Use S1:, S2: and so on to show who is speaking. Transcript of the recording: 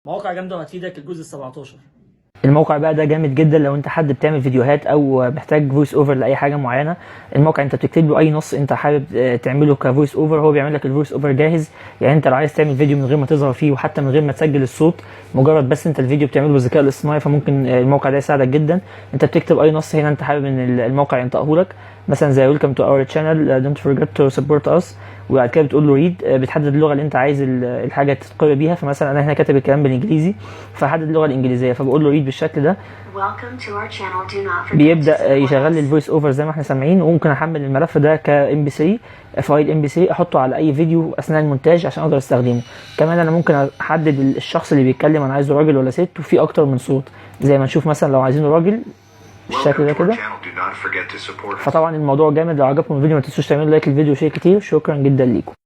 S1: مواقع جامده وهتفيدك الجزء ال 17.
S2: الموقع بقى ده جامد جدا لو انت حد بتعمل فيديوهات او محتاج فويس اوفر لاي حاجه معينه. الموقع انت بتكتب له اي نص انت حابب تعمله كفويس اوفر، هو بيعمل لك الفويس اوفر جاهز. يعني انت لو عايز تعمل فيديو من غير ما تظهر فيه وحتى من غير ما تسجل الصوت، مجرد بس انت الفيديو بتعمله بالذكاء الاصطناعي، فممكن الموقع ده يساعدك جدا. انت بتكتب اي نص هنا انت حابب ان الموقع ينطقه لك، مثلا زي ويلكم تو اور channel don't forget to support us، وبعد كده بتقول له ريد، بتحدد اللغه اللي انت عايز الحاجه تتقرا بيها. فمثلا انا هنا كاتب الكلام بالانجليزي فحدد اللغه الانجليزيه، فبقول له ريد بالشكل ده، بيبدا يشغل لي الفويس اوفر زي ما احنا سامعين. وممكن احمل الملف ده كام بي 3 فايل ام بي 3 احطه على اي فيديو اثناء المونتاج عشان اقدر استخدمه. كمان انا ممكن احدد الشخص اللي بيتكلم انا عايزه راجل ولا ست، وفي اكتر من صوت زي ما نشوف. مثلا لو عايزينه راجل بالشكل ده كده. فطبعا الموضوع جامد. لو عجبكم الفيديو ما تنسوش تعملوا لايك للفيديو وشير كتير. شكرا جدا ليكم.